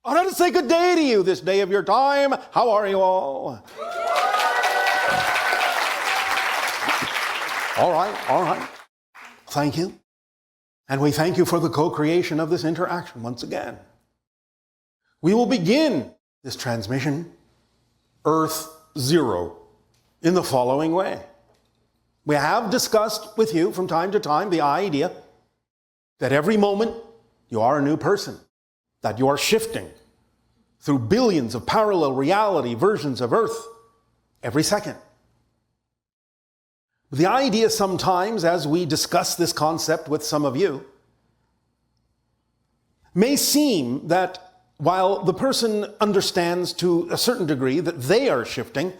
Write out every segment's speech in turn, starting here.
I want to say good day to you this day of your time. How are you all? All right. Thank you. And we thank you for the co-creation of this interaction once again. We will begin this transmission, Earth Zero, in the following way. We have discussed with you from time to time the idea that every moment you are a new person, that you are shifting through billions of parallel reality versions of Earth every second. The idea sometimes, as we discuss this concept with some of you, may seem that while the person understands to a certain degree that they are shifting,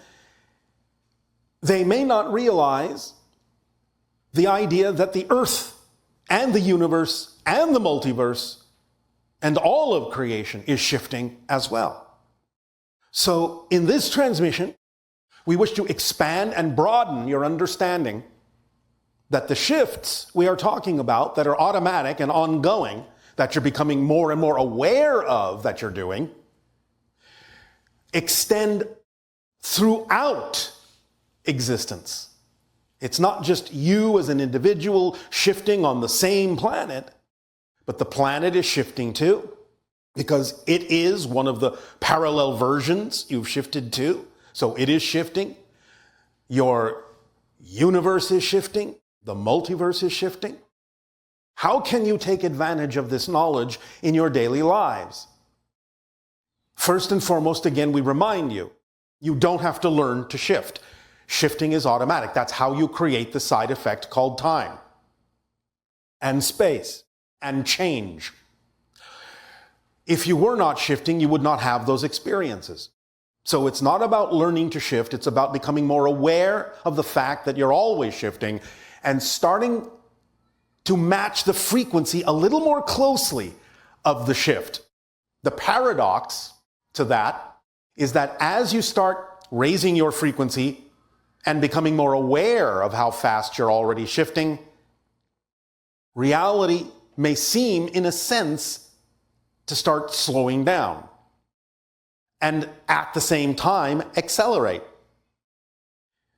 they may not realize the idea that the Earth and the universe and the multiverse and all of creation is shifting as well. So in this transmission, we wish to expand and broaden your understanding that the shifts we are talking about that are automatic and ongoing, that you're becoming more and more aware of that you're doing, extend throughout existence. It's not just you as an individual shifting on the same planet, but the planet is shifting too, because it is one of the parallel versions you've shifted to. So it is shifting. Your universe is shifting. The multiverse is shifting. How can you take advantage of this knowledge in your daily lives? First and foremost, again, we remind you, you don't have to learn to shift. Shifting is automatic. That's how you create the side effect called time and space and change. If you were not shifting, you would not have those experiences. So it's not about learning to shift. It's about becoming more aware of the fact that you're always shifting and starting to match the frequency a little more closely of the shift. The paradox to that is that as you start raising your frequency and becoming more aware of how fast you're already shifting, reality may seem, in a sense, to start slowing down and at the same time accelerate.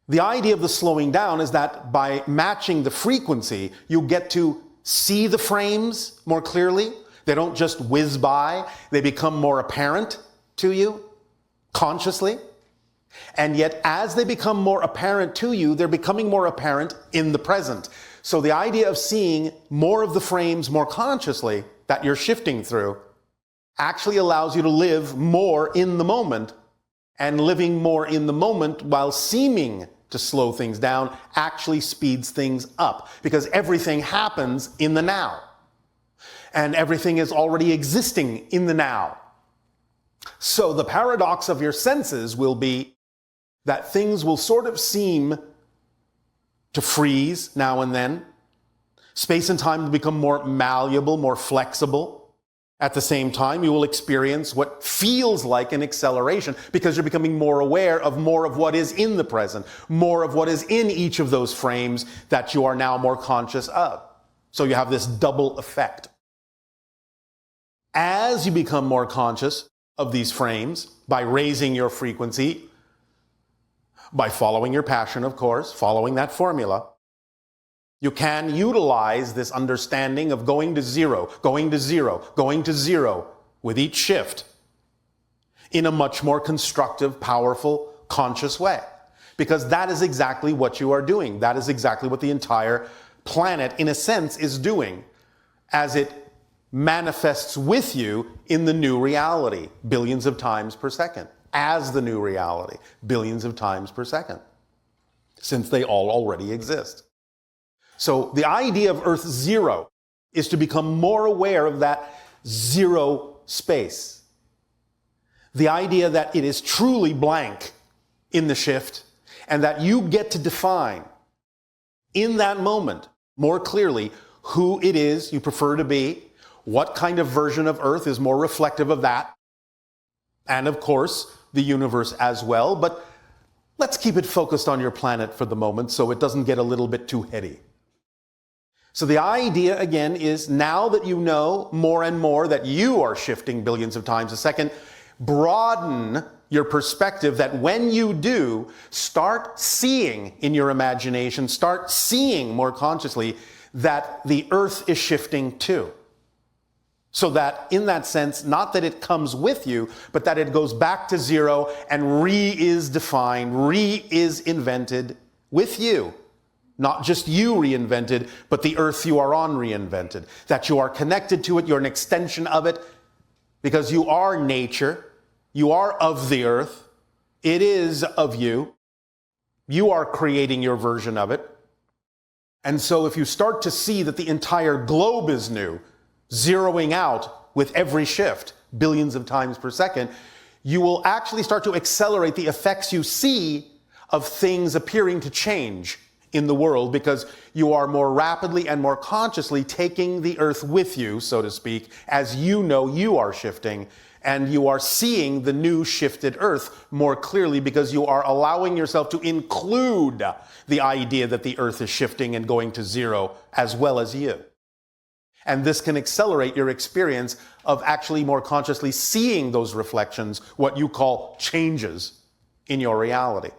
The idea of the slowing down is that by matching the frequency, you get to see the frames more clearly. They don't just whiz by, they become more apparent to you consciously. And yet, as they become more apparent to you, they're becoming more apparent in the present. So the idea of seeing more of the frames more consciously that you're shifting through actually allows you to live more in the moment, and living more in the moment while seeming to slow things down actually speeds things up, because everything happens in the now. And everything is already existing in the now. So the paradox of your senses will be that things will sort of seem to freeze now and then. Space and time will become more malleable, more flexible. At the same time, you will experience what feels like an acceleration because you're becoming more aware of more of what is in the present, more of what is in each of those frames that you are now more conscious of. So you have this double effect. As you become more conscious of these frames, by raising your frequency, by following your passion, of course, following that formula, you can utilize this understanding of going to zero, going to zero, going to zero with each shift in a much more constructive, powerful, conscious way. Because that is exactly what you are doing. That is exactly what the entire planet, in a sense, is doing as it manifests with you in the new reality, billions of times per second, as the new reality, billions of times per second, since they all already exist. So the idea of Earth Zero is to become more aware of that zero space. The idea that it is truly blank in the shift, and that you get to define in that moment more clearly who it is you prefer to be, what kind of version of Earth is more reflective of that, and of course, the universe as well. But let's keep it focused on your planet for the moment so it doesn't get a little bit too heady. So the idea, again, is now that you know more and more that you are shifting billions of times a second, broaden your perspective that when you do, start seeing in your imagination, start seeing more consciously that the earth is shifting too. So that in that sense, not that it comes with you, but that it goes back to zero and is defined, is invented with you. Not just you reinvented, but the earth you are on reinvented. That you are connected to it, you're an extension of it, because you are nature, you are of the earth, it is of you, you are creating your version of it. And so if you start to see that the entire globe is new, zeroing out with every shift, billions of times per second, you will actually start to accelerate the effects you see of things appearing to change in the world, because you are more rapidly and more consciously taking the earth with you, so to speak, as you know you are shifting, and you are seeing the new shifted earth more clearly because you are allowing yourself to include the idea that the earth is shifting and going to zero as well as you. And this can accelerate your experience of actually more consciously seeing those reflections, what you call changes in your reality.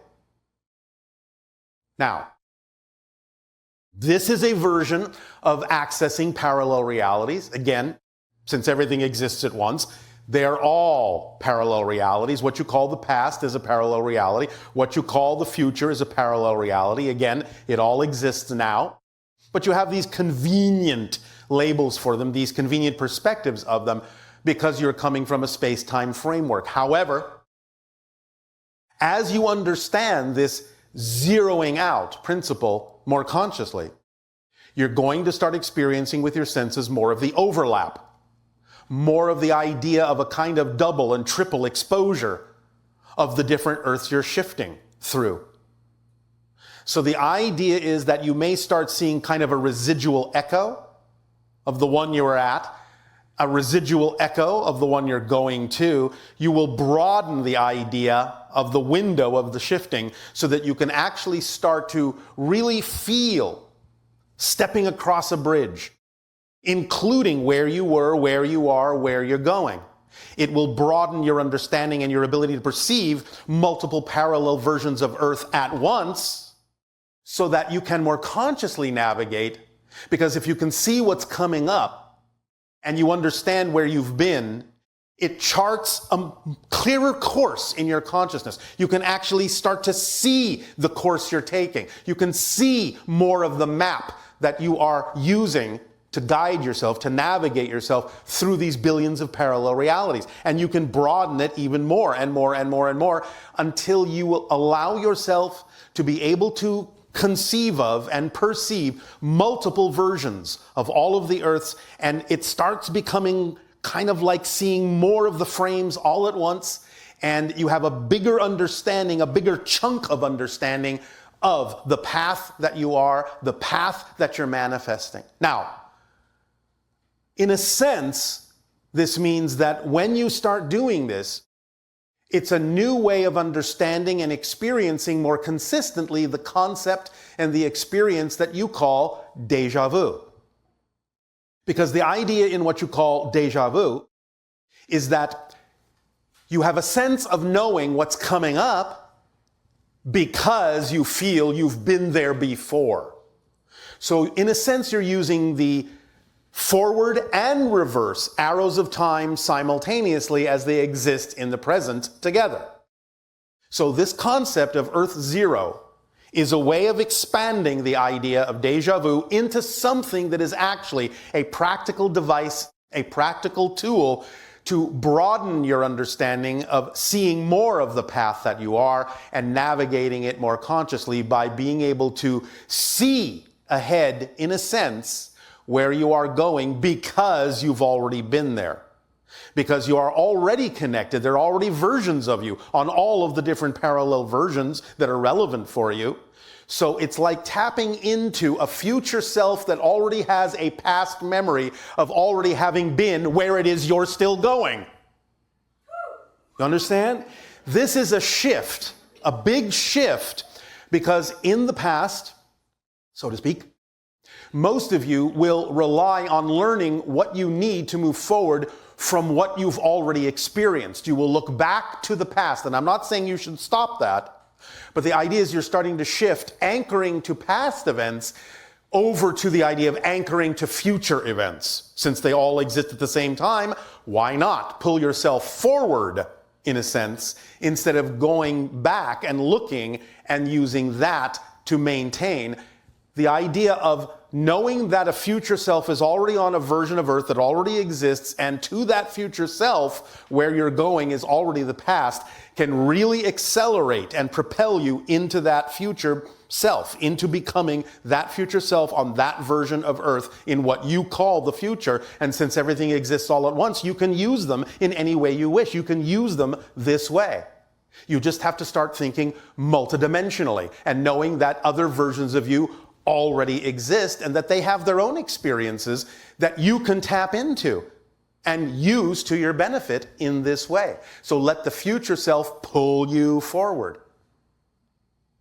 Now, this is a version of accessing parallel realities. Again, since everything exists at once, they're all parallel realities. What you call the past is a parallel reality. What you call the future is a parallel reality. Again, it all exists now. But you have these convenient labels for them, these convenient perspectives of them, because you're coming from a space-time framework. However, as you understand this zeroing out principle more consciously, you're going to start experiencing with your senses more of the overlap, more of the idea of a kind of double and triple exposure of the different earths you're shifting through. So the idea is that you may start seeing kind of a residual echo of the one you were at, a residual echo of the one you're going to. You will broaden the idea of the window of the shifting so that you can actually start to really feel stepping across a bridge, including where you were, where you are, where you're going. It will broaden your understanding and your ability to perceive multiple parallel versions of Earth at once so that you can more consciously navigate. Because if you can see what's coming up and you understand where you've been, it charts a clearer course in your consciousness. You can actually start to see the course you're taking. You can see more of the map that you are using to guide yourself, to navigate yourself through these billions of parallel realities. And you can broaden it even more and more and more and more until you will allow yourself to be able to conceive of and perceive multiple versions of all of the Earths, and it starts becoming kind of like seeing more of the frames all at once, and you have a bigger understanding, a bigger chunk of understanding of the path that you are, the path that you're manifesting. Now, in a sense, this means that when you start doing this, it's a new way of understanding and experiencing more consistently the concept and the experience that you call deja vu. Because the idea in what you call deja vu is that you have a sense of knowing what's coming up because you feel you've been there before. So in a sense, you're using the forward and reverse arrows of time simultaneously as they exist in the present together. So this concept of Earth Zero is a way of expanding the idea of deja vu into something that is actually a practical device, a practical tool to broaden your understanding of seeing more of the path that you are and navigating it more consciously by being able to see ahead, in a sense, where you are going because you've already been there. Because you are already connected. There are already versions of you on all of the different parallel versions that are relevant for you. So it's like tapping into a future self that already has a past memory of already having been where it is you're still going. You understand? This is a shift, a big shift, because in the past, so to speak, Most of you will rely on learning what you need to move forward from what you've already experienced. You will look back to the past, and I'm not saying you should stop that, but the idea is you're starting to shift anchoring to past events over to the idea of anchoring to future events. Since they all exist at the same time, why not pull yourself forward, in a sense, instead of going back and looking and using that to maintain the idea of knowing that a future self is already on a version of Earth that already exists, and to that future self, where you're going is already the past, can really accelerate and propel you into that future self, into becoming that future self on that version of Earth in what you call the future. And since everything exists all at once, you can use them in any way you wish. You can use them this way. You just have to start thinking multidimensionally and knowing that other versions of you already exist and that they have their own experiences that you can tap into and use to your benefit in this way. So let the future self pull you forward.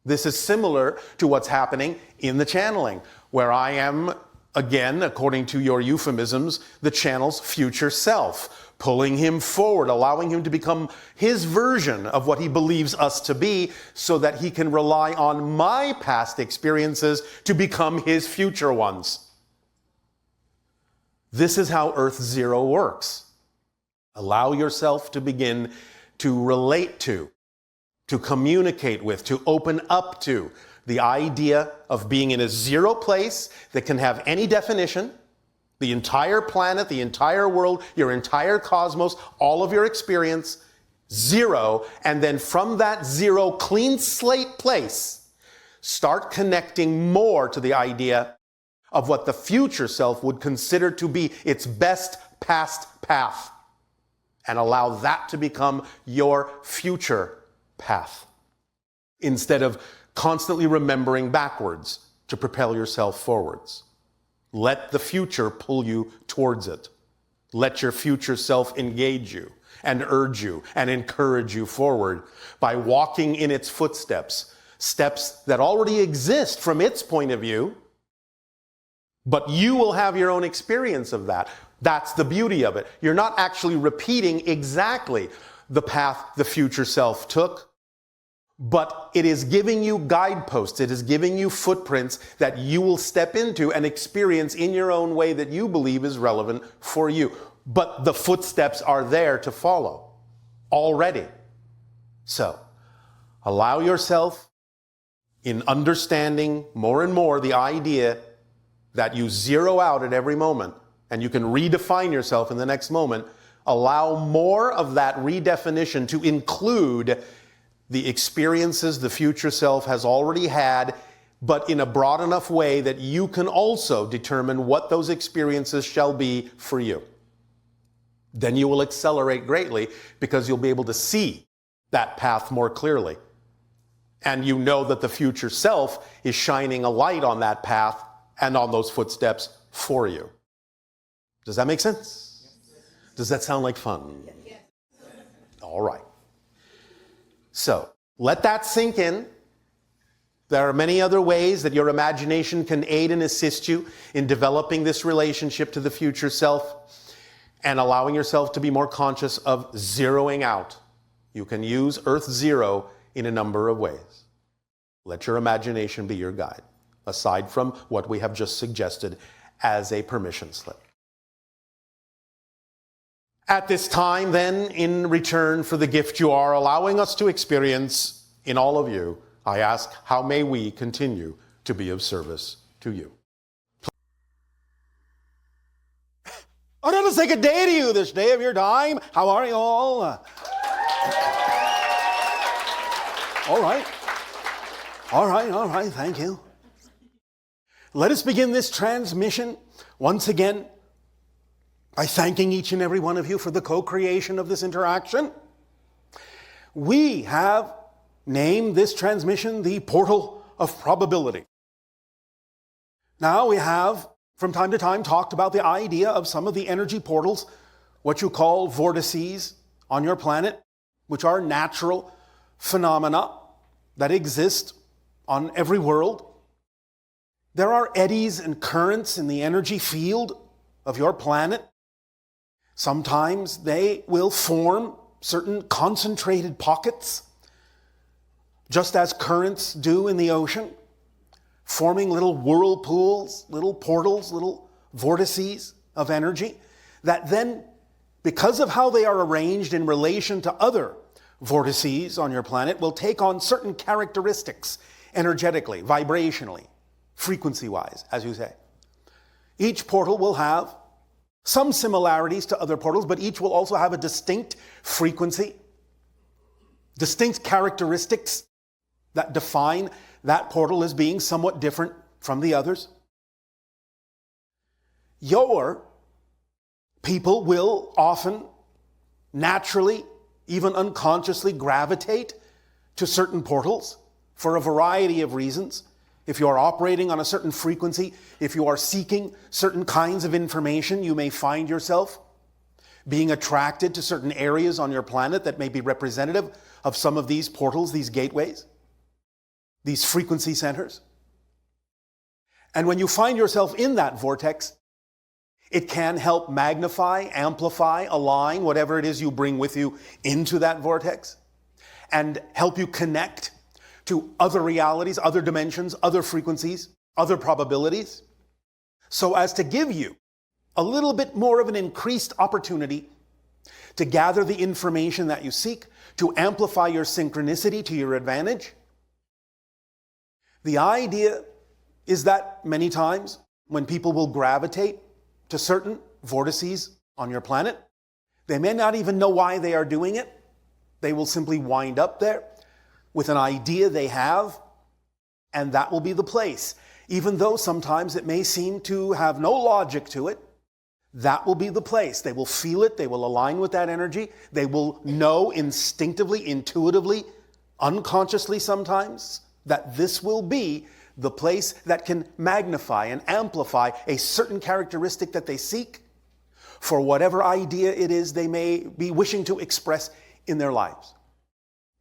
This is similar to what's happening in the channeling, where I am, again, according to your euphemisms, the channel's future self, pulling him forward, allowing him to become his version of what he believes us to be, so that he can rely on my past experiences to become his future ones. This is how Earth Zero works. Allow yourself to begin to relate to communicate with, to open up to the idea of being in a zero place that can have any definition. The entire planet, the entire world, your entire cosmos, all of your experience, zero. And then from that zero clean slate place, start connecting more to the idea of what the future self would consider to be its best past path. And allow that to become your future path, instead of constantly remembering backwards to propel yourself forwards. Let the future pull you towards it. Let your future self engage you and urge you and encourage you forward by walking in its footsteps, steps that already exist from its point of view, but you will have your own experience of that. That's the beauty of it. You're not actually repeating exactly the path the future self took, but it is giving you guideposts. It is giving you footprints that you will step into and experience in your own way that you believe is relevant for you. But the footsteps are there to follow already. So, allow yourself, in understanding more and more the idea that you zero out at every moment and you can redefine yourself in the next moment, allow more of that redefinition to include the experiences the future self has already had, but in a broad enough way that you can also determine what those experiences shall be for you. Then you will accelerate greatly because you'll be able to see that path more clearly. And you know that the future self is shining a light on that path and on those footsteps for you. Does that make sense? Does that sound like fun? Yes. All right. So, let that sink in. There are many other ways that your imagination can aid and assist you in developing this relationship to the future self and allowing yourself to be more conscious of zeroing out. You can use Earth Zero in a number of ways. Let your imagination be your guide, aside from what we have just suggested as a permission slip. At this time, then, in return for the gift you are allowing us to experience in all of you, I ask, how may we continue to be of service to you? I want to say good day to you this day of your time. How are you all? All right, thank you. Let us begin this transmission once again by thanking each and every one of you for the co-creation of this interaction. We have named this transmission the Portal of Probability. Now we have, from time to time, talked about the idea of some of the energy portals, what you call vortices on your planet, which are natural phenomena that exist on every world. There are eddies and currents in the energy field of your planet. Sometimes they will form certain concentrated pockets, just as currents do in the ocean, forming little whirlpools, little portals, little vortices of energy that then, because of how they are arranged in relation to other vortices on your planet, will take on certain characteristics energetically, vibrationally, frequency-wise, as you say. Each portal will have some similarities to other portals, but each will also have a distinct frequency, distinct characteristics that define that portal as being somewhat different from the others. Your people will often naturally, even unconsciously, gravitate to certain portals for a variety of reasons. If you are operating on a certain frequency, if you are seeking certain kinds of information, you may find yourself being attracted to certain areas on your planet that may be representative of some of these portals, these gateways, these frequency centers. And when you find yourself in that vortex, it can help magnify, amplify, align whatever it is you bring with you into that vortex and help you connect to other realities, other dimensions, other frequencies, other probabilities, so as to give you a little bit more of an increased opportunity to gather the information that you seek, to amplify your synchronicity to your advantage. The idea is that many times when people will gravitate to certain vortices on your planet, they may not even know why they are doing it. They will simply wind up there with an idea they have, and that will be the place. Even though sometimes it may seem to have no logic to it, that will be the place. They will feel it, they will align with that energy, they will know instinctively, intuitively, unconsciously sometimes, that this will be the place that can magnify and amplify a certain characteristic that they seek for whatever idea it is they may be wishing to express in their lives.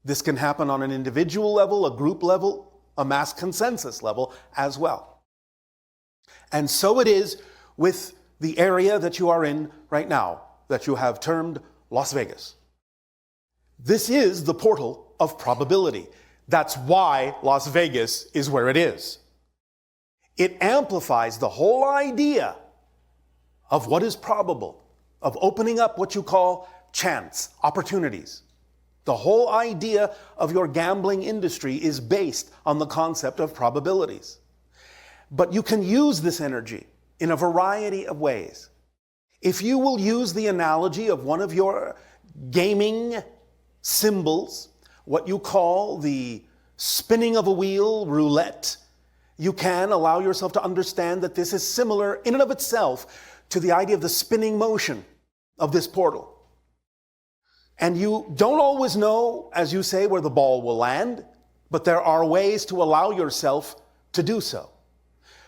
This can happen on an individual level, a group level, a mass consensus level as well. And so it is with the area that you are in right now, that you have termed Las Vegas. This is the portal of probability. That's why Las Vegas is where it is. It amplifies the whole idea of what is probable, of opening up what you call chance, opportunities. The whole idea of your gambling industry is based on the concept of probabilities. But you can use this energy in a variety of ways. If you will use the analogy of one of your gaming symbols, what you call the spinning of a wheel, roulette, you can allow yourself to understand that this is similar in and of itself to the idea of the spinning motion of this portal. And you don't always know, as you say, where the ball will land, but there are ways to allow yourself to do so.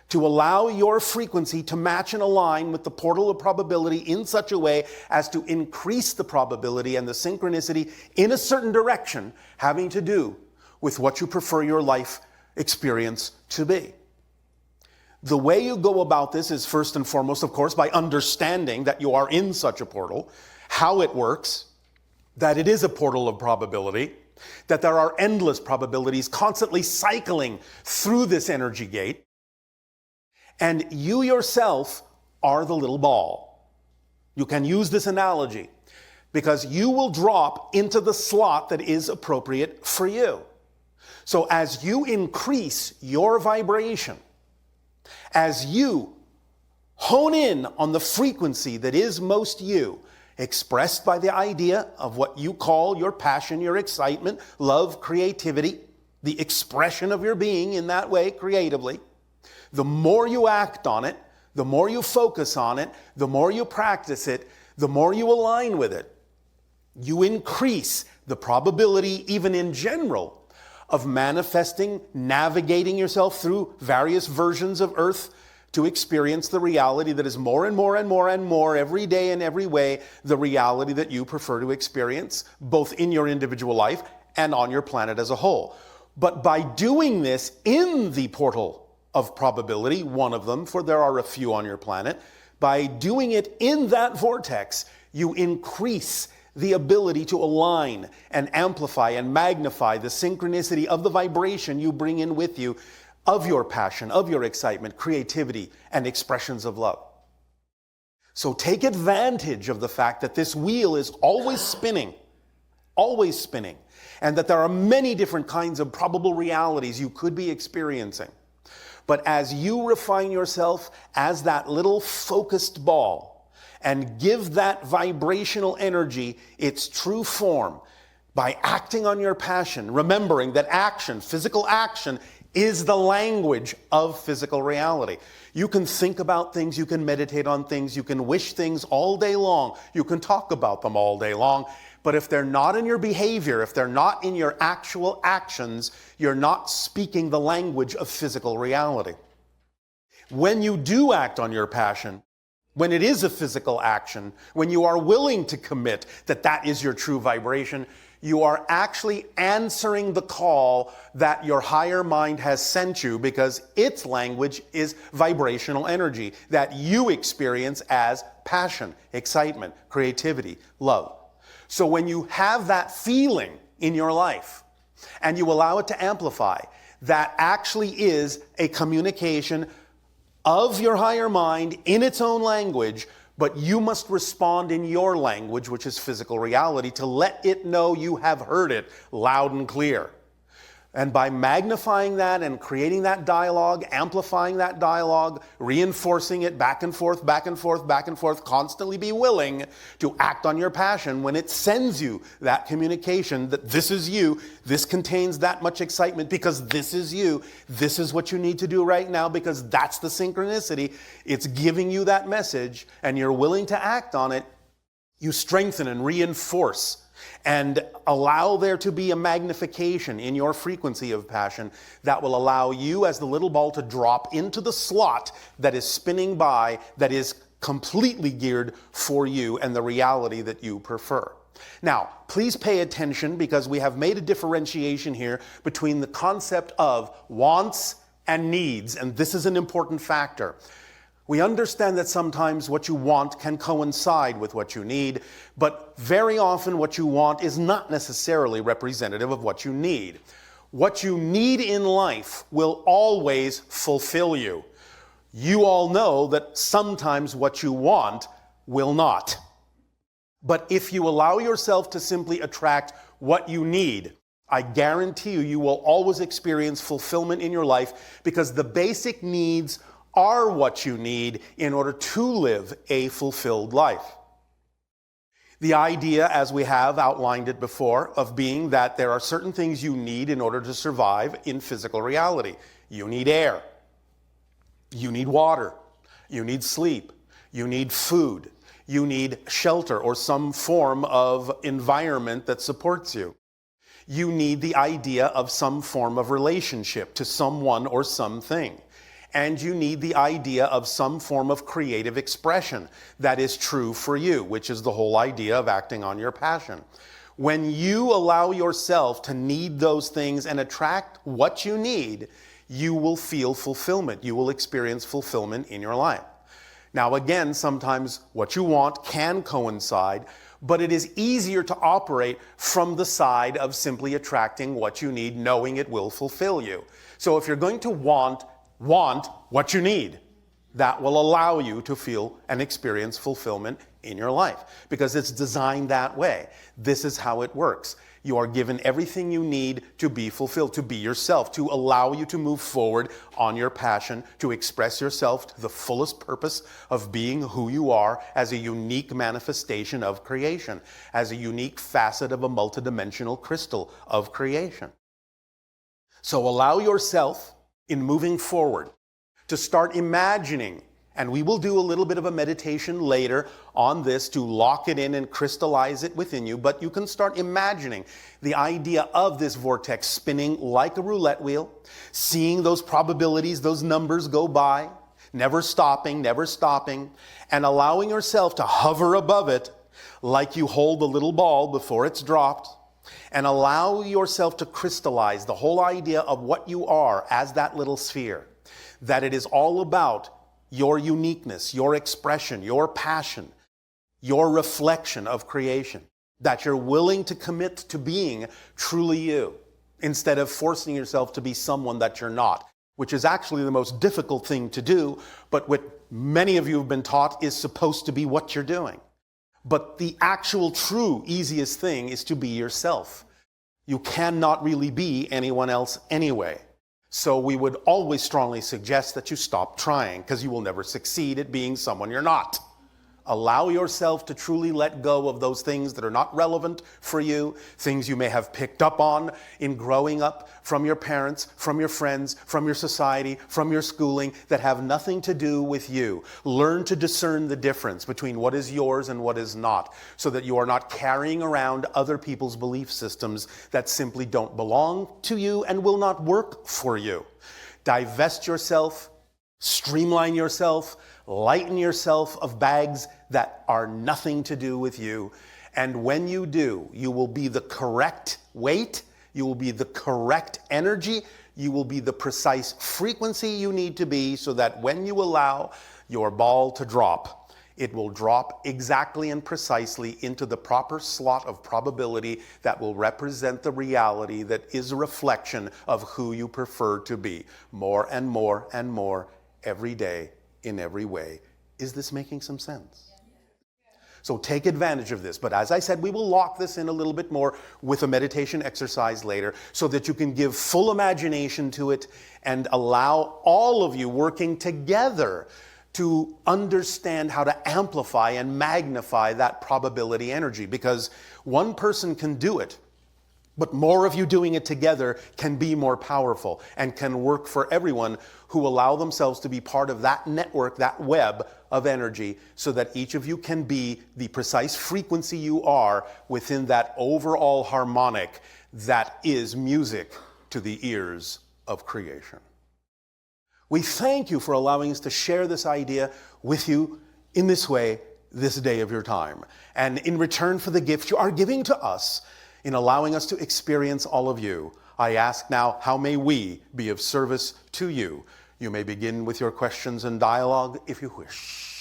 To allow your frequency to match and align with the portal of probability in such a way as to increase the probability and the synchronicity in a certain direction having to do with what you prefer your life experience to be. The way you go about this is first and foremost, of course, by understanding that you are in such a portal, how it works, that it is a portal of probability, that there are endless probabilities constantly cycling through this energy gate, and you yourself are the little ball. You can use this analogy because you will drop into the slot that is appropriate for you. So as you increase your vibration, as you hone in on the frequency that is most you, expressed by the idea of what you call your passion, your excitement, love, creativity, the expression of your being in that way creatively, the more you act on it, the more you focus on it, the more you practice it, the more you align with it, you increase the probability, even in general, of manifesting, navigating yourself through various versions of Earth to experience the reality that is more and more and more and more every day in every way, the reality that you prefer to experience, both in your individual life and on your planet as a whole. But by doing this in the portal of probability, one of them, for there are a few on your planet. By doing it in that vortex, you increase the ability to align and amplify and magnify the synchronicity of the vibration you bring in with you of your passion, of your excitement, creativity, and expressions of love. So take advantage of the fact that this wheel is always spinning, and that there are many different kinds of probable realities you could be experiencing. But as you refine yourself as that little focused ball and give that vibrational energy its true form by acting on your passion, remembering that action, physical action, is the language of physical reality. You can think about things, you can meditate on things, you can wish things all day long, you can talk about them all day long, but if they're not in your behavior, if they're not in your actual actions, you're not speaking the language of physical reality. When you do act on your passion, when it is a physical action, when you are willing to commit that that is your true vibration, you are actually answering the call that your higher mind has sent you, because its language is vibrational energy that you experience as passion, excitement, creativity, love. So when you have that feeling in your life and you allow it to amplify, that actually is a communication of your higher mind in its own language, but you must respond in your language, which is physical reality, to let it know you have heard it loud and clear. And by magnifying that and creating that dialogue, amplifying that dialogue, reinforcing it back and forth, back and forth, back and forth, constantly be willing to act on your passion when it sends you that communication that this is you, this contains that much excitement because this is you, this is what you need to do right now because that's the synchronicity. It's giving you that message and you're willing to act on it. You strengthen and reinforce and allow there to be a magnification in your frequency of passion that will allow you as the little ball to drop into the slot that is spinning by, that is completely geared for you and the reality that you prefer. Now, please pay attention, because we have made a differentiation here between the concept of wants and needs, and this is an important factor. We understand that sometimes what you want can coincide with what you need, but very often what you want is not necessarily representative of what you need. What you need in life will always fulfill you. You all know that sometimes what you want will not. But if you allow yourself to simply attract what you need, I guarantee you will always experience fulfillment in your life, because the basic needs are what you need in order to live a fulfilled life. The idea, as we have outlined it before, of being that there are certain things you need in order to survive in physical reality. You need air. You need water. You need sleep. You need food. You need shelter or some form of environment that supports you. You need the idea of some form of relationship to someone or something. And you need the idea of some form of creative expression that is true for you, which is the whole idea of acting on your passion. When you allow yourself to need those things and attract what you need, you will feel fulfillment. You will experience fulfillment in your life. Now, again, sometimes what you want can coincide, but it is easier to operate from the side of simply attracting what you need, knowing it will fulfill you. So if you're going to want what you need, that will allow you to feel and experience fulfillment in your life, because it's designed that way. This is how it works. You are given everything you need to be fulfilled, to be yourself, to allow you to move forward on your passion, to express yourself to the fullest purpose of being who you are as a unique manifestation of creation, as a unique facet of a multidimensional crystal of creation. So allow yourself, in moving forward, to start imagining, and we will do a little bit of a meditation later on this to lock it in and crystallize it within you, but you can start imagining the idea of this vortex spinning like a roulette wheel, seeing those probabilities, those numbers go by, never stopping, and allowing yourself to hover above it like you hold the little ball before it's dropped. And allow yourself to crystallize the whole idea of what you are as that little sphere. that it is all about your uniqueness, your expression, your passion, your reflection of creation, that you're willing to commit to being truly you instead of forcing yourself to be someone that you're not, which is actually the most difficult thing to do, but what many of you have been taught is supposed to be what you're doing. But the actual true easiest thing is to be yourself. You cannot really be anyone else anyway. So we would always strongly suggest that you stop trying, because you will never succeed at being someone you're not. Allow yourself to truly let go of those things that are not relevant for you, things you may have picked up on in growing up from your parents, from your friends, from your society, from your schooling, that have nothing to do with you. Learn to discern the difference between what is yours and what is not, so that you are not carrying around other people's belief systems that simply don't belong to you and will not work for you. Divest yourself, streamline yourself, lighten yourself of bags that are nothing to do with you. And when you do, you will be the correct weight, you will be the correct energy, you will be the precise frequency you need to be, so that when you allow your ball to drop, it will drop exactly and precisely into the proper slot of probability that will represent the reality that is a reflection of who you prefer to be, more and more and more every day, in every way. Is this making some sense? So take advantage of this. But as I said, we will lock this in a little bit more with a meditation exercise later, so that you can give full imagination to it and allow all of you working together to understand how to amplify and magnify that probability energy. Because one person can do it, but more of you doing it together can be more powerful and can work for everyone who allow themselves to be part of that network, that web of energy, so that each of you can be the precise frequency you are within that overall harmonic that is music to the ears of creation. We thank you for allowing us to share this idea with you in this way, this day of your time. And in return for the gift you are giving to us, in allowing us to experience all of you, I ask now, how may we be of service to you? You may begin with your questions and dialogue if you wish.